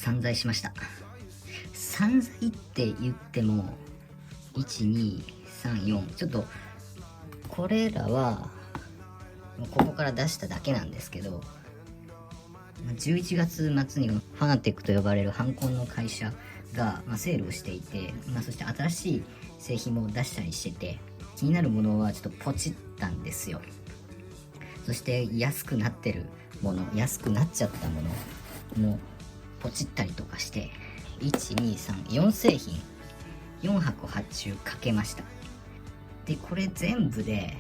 散財しました。散財って言っても1,2,3,4ちょっとこれらはここから出しただけなんですけど、11月末にファナテックと呼ばれるハンコンの会社が、セールをしていて、そして新しい製品も出したりしてて、気になるものはちょっとポチったんですよ。そして安くなってるもの、安くなっちゃったものもポチったりとかして、1,2,3,4製品4箱発注かけました。でこれ全部で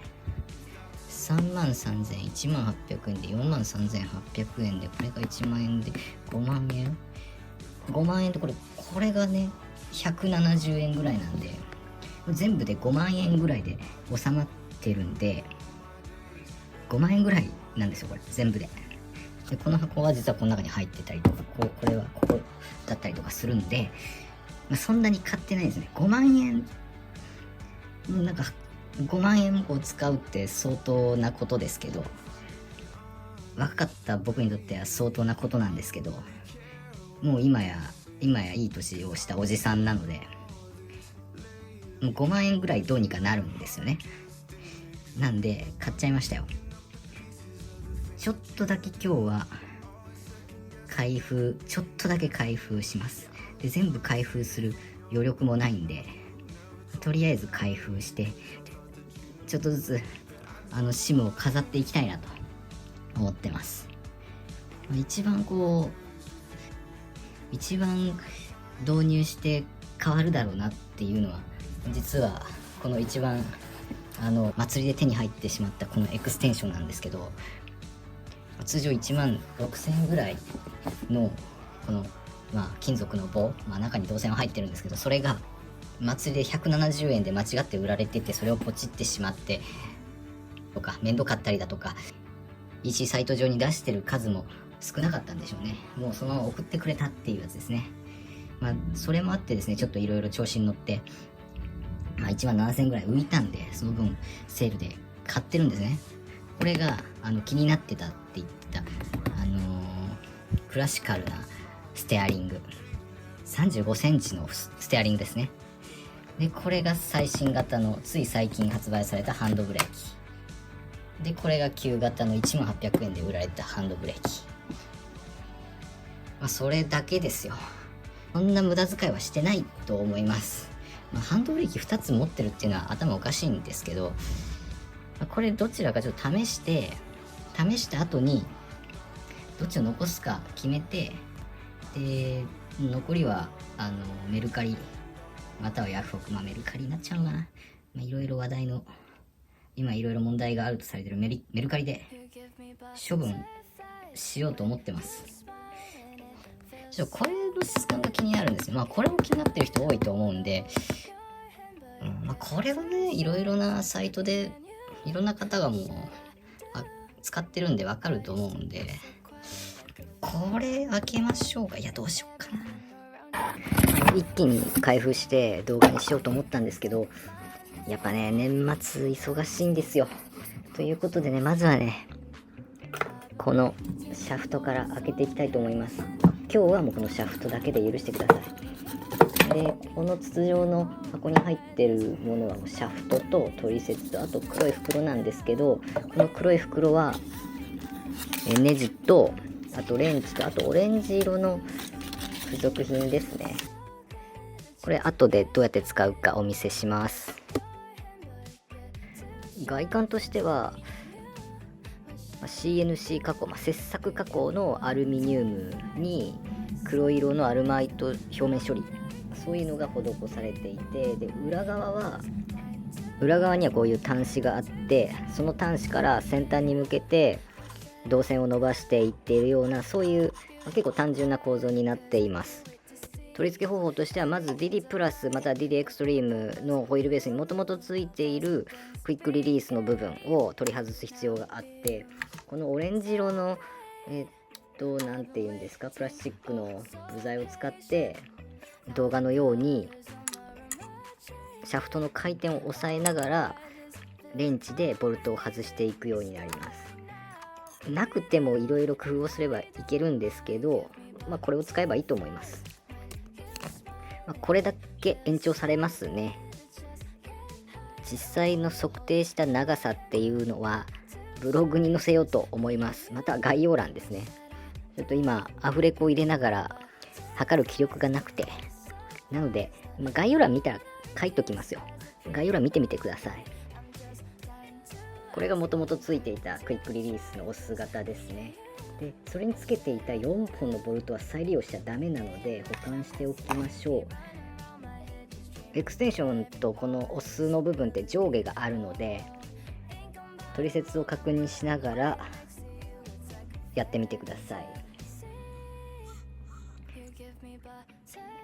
33,000 18,000円で43,800円で、これが1万円で5万円5万円で、これがね170円ぐらいなんで、全部で5万円ぐらいで収まってるんで、5万円ぐらいなんですよ、これ全部で。でこの箱は実はこの中に入ってたりとか、これはここだったりとかするんで、そんなに買ってないですね。5万円なんか5万円も使うって相当なことですけど、若かった僕にとっては相当なことなんですけど、もう今やいい年をしたおじさんなので、もう5万円ぐらいどうにかなるんですよね。なんで買っちゃいましたよ。ちょっとだけ今日はちょっとだけ開封します。で全部開封する余力もないんで、とりあえず開封してちょっとずつSIM を飾っていきたいなと思ってます。一番導入して変わるだろうなっていうのは、実はこの一番祭りで手に入ってしまったこのエクステンションなんですけど、通常16,000円ぐらいのこの金属の棒、中に導線は入ってるんですけど、それが祭りで170円で間違って売られてて、それをポチってしまってとか、面倒買ったりだとか、EC サイト上に出してる数も少なかったんでしょうね。もうそのまま送ってくれたっていうやつですね。それもあってですね、ちょっといろいろ調子に乗って、17,000円ぐらい浮いたんで、その分セールで買ってるんですね。これが気になってたって言ってたクラシカルなステアリング、35センチのステアリングですね。でこれが最新型のつい最近発売されたハンドブレーキで、これが旧型の18,000円で売られたハンドブレーキ。それだけですよ。そんな無駄遣いはしてないと思います。ハンドブレーキ2つ持ってるっていうのは頭おかしいんですけど、これどちらかちょっと試した後にどっちを残すか決めて、で残りはメルカリまたはヤフオク、メルカリになっちゃうのかな。いろいろ話題の、今いろいろ問題があるとされてるメルカリで処分しようと思ってます。これの質感が気になるんですよ。これも気になってる人多いと思うんで、これはね、いろいろなサイトでいろんな方がもう使ってるんでわかると思うんで、これ開けましょうか。いや、どうしようかな。一気に開封して動画にしようと思ったんですけど、やっぱね、年末忙しいんですよ。ということでね、まずはね、このシャフトから開けていきたいと思います。今日はもうこのシャフトだけで許してください。で、この筒状の箱に入ってるものはシャフトとトリセツと、あと黒い袋なんですけど、この黒い袋はネジと、あとレンチと、あとオレンジ色の付属品ですね。これ後でどうやって使うかお見せします。外観としては CNC 加工、切削加工のアルミニウムに黒色のアルマイト表面処理、そういうのが施されていて、で裏側にはこういう端子があって、その端子から先端に向けて導線を伸ばしていっているような、そういう結構単純な構造になっています。取り付け方法としては、まず DD プラスまたは DD エクストリームのホイールベースにもともとついているクイックリリースの部分を取り外す必要があって、このオレンジ色のなんていうんですか、プラスチックの部材を使って動画のようにシャフトの回転を抑えながらレンチでボルトを外していくようになります。なくてもいろいろ工夫をすればいけるんですけど、これを使えばいいと思います。これだけ延長されますね。実際の測定した長さっていうのはブログに載せようと思います。また概要欄ですね。ちょっと今アフレコを入れながら測る気力がなくて、なので概要欄見たら書いときますよ。概要欄見てみてください。これがもともとついていたクイックリリースのオス型ですね。でそれにつけていた4本のボルトは再利用しちゃダメなので保管しておきましょう。エクステンションとこのオスの部分って上下があるので、取説を確認しながらやってみてください。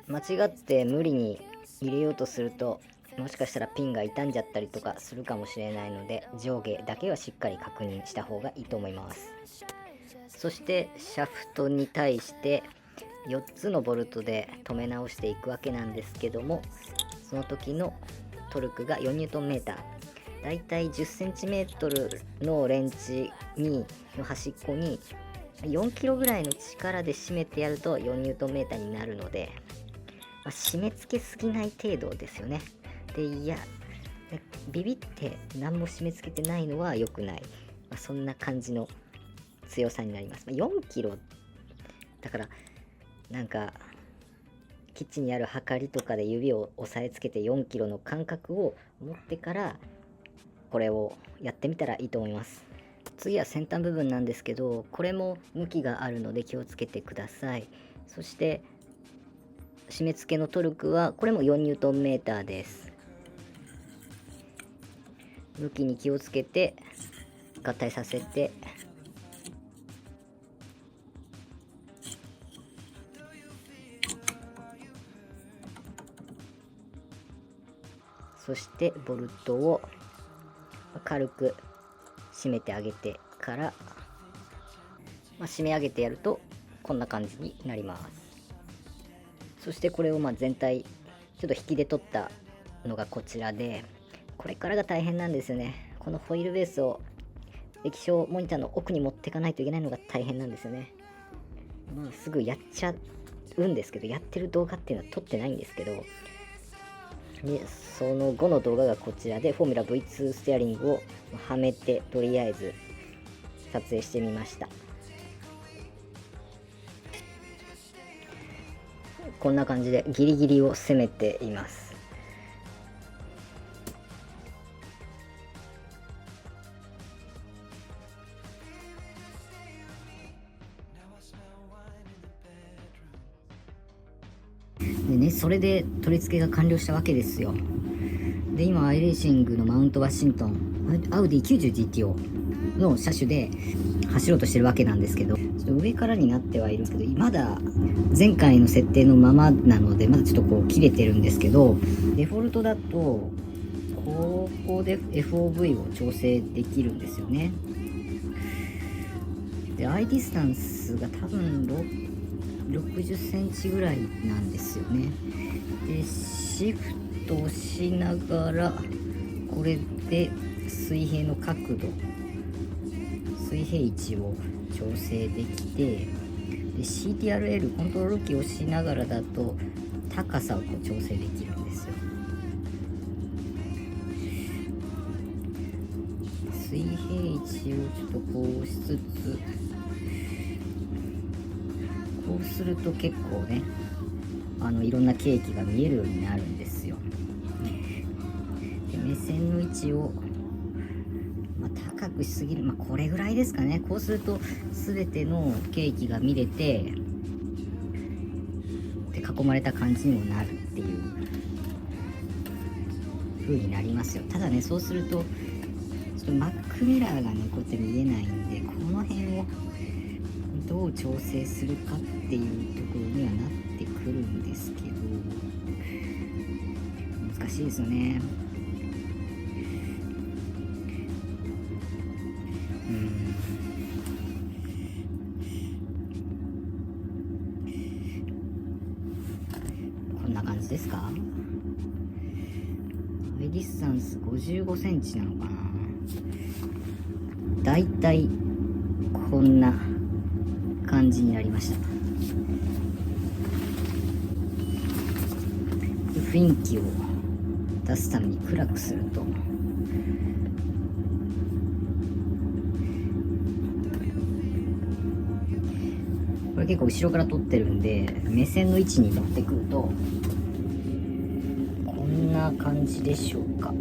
間違って無理に入れようとすると、もしかしたらピンが傷んじゃったりとかするかもしれないので、上下だけはしっかり確認した方がいいと思います。そしてシャフトに対して4つのボルトで留め直していくわけなんですけども、その時のトルクが4ニュートンメーター、だいたい 10cm のレンチの端っこに4キロぐらいの力で締めてやると4ニュートンメーターになるので、締め付けすぎない程度ですよね。でビビって何も締め付けてないのは良くない、そんな感じの強さになります。4キロだから、なんかキッチンにあるはかりとかで指を押さえつけて4キロの感覚を持ってからこれをやってみたらいいと思います。次は先端部分なんですけど、これも向きがあるので気をつけてください。そして締め付けのトルクはこれも4ニュートンメーターです。向きに気をつけて合体させて、そしてボルトを軽く締めてあげてから、締め上げてやるとこんな感じになります。そしてこれを全体ちょっと引きで取ったのがこちらで、これからが大変なんですよね。このホイールベースを液晶モニターの奥に持っていかないといけないのが大変なんですよね。すぐやっちゃうんですけど、やってる動画っていうのは撮ってないんですけど、でその後の動画がこちらで、フォーミュラ V2 ステアリングをはめてとりあえず撮影してみました。こんな感じでギリギリを攻めています。でね、それで取り付けが完了したわけですよ。で今アイレーシングのマウントワシントンアウディ 90GTO の車種で走ろうとしてるわけなんですけど、ちょっと上からになってはいるけど、まだ前回の設定のままなのでまだちょっと切れてるんですけど、デフォルトだとここで FOV を調整できるんですよね。でアイディスタンスが多分60センチぐらいなんですよね。でシフトをしながらこれで水平の角度、水平位置を調整できて、で CTRL コントロールキーを押しながらだと高さを調整できるんですよ。水平位置をちょっとこうしつつ、こうすると結構ね、いろんなケーキが見えるようになるんですよ。で目線の位置を、高くしすぎる、これぐらいですかね。こうすると全てのケーキが見れて、で囲まれた感じにもなるっていう風になりますよ。ただね、そうするとちょっとマックミラーがねこうやって見えないんで、この辺をどう調整するかっていうところにはなってくるんですけど、難しいですよね。こんな感じですか。アイディスタンス55センチなのかな。だいたいこんな感じになりました。雰囲気を出すために暗くすると、これ結構後ろから撮ってるんで、目線の位置に持ってくるとこんな感じでしょうか。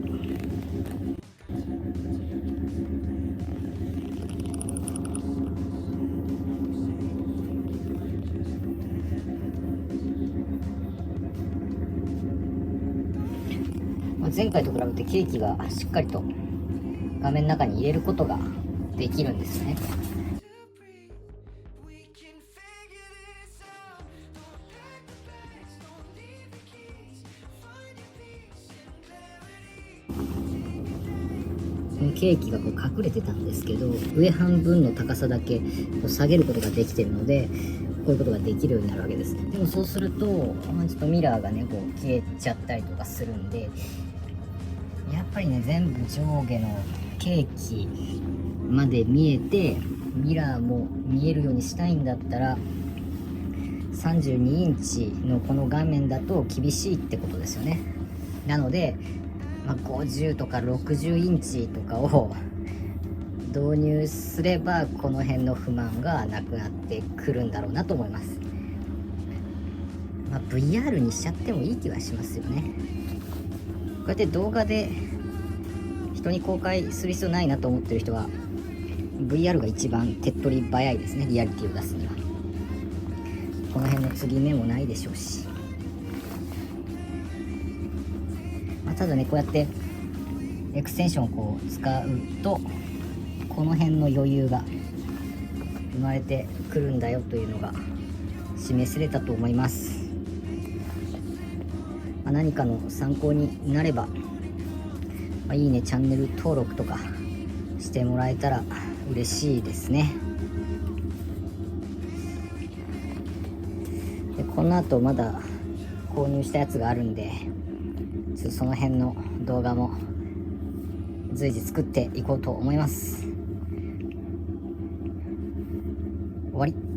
前回と比べてケーキがしっかりと画面の中に入れることができるんですね。このケーキがこう隠れてたんですけど、上半分の高さだけこう下げることができてるので、こういうことができるようになるわけです。でもそうすると、ちょっとミラーがねこう消えちゃったりとかするんで、やっぱりね全部上下のケーキまで見えてミラーも見えるようにしたいんだったら、32インチのこの画面だと厳しいってことですよね。なので、50とか60インチとかを導入すれば、この辺の不満がなくなってくるんだろうなと思います。VR にしちゃってもいい気はしますよね。こうやって動画で人に公開する必要ないなと思ってる人は VR が一番手っ取り早いですね。リアリティを出すにはこの辺の継ぎ目もないでしょうし、ただねこうやってエクステンションをこう使うと、この辺の余裕が生まれてくるんだよというのが示せれたと思います。何かの参考になれば、いいね、チャンネル登録とかしてもらえたら嬉しいですね。でこの後まだ購入したやつがあるんで、ちょっとその辺の動画も随時作っていこうと思います。終わり。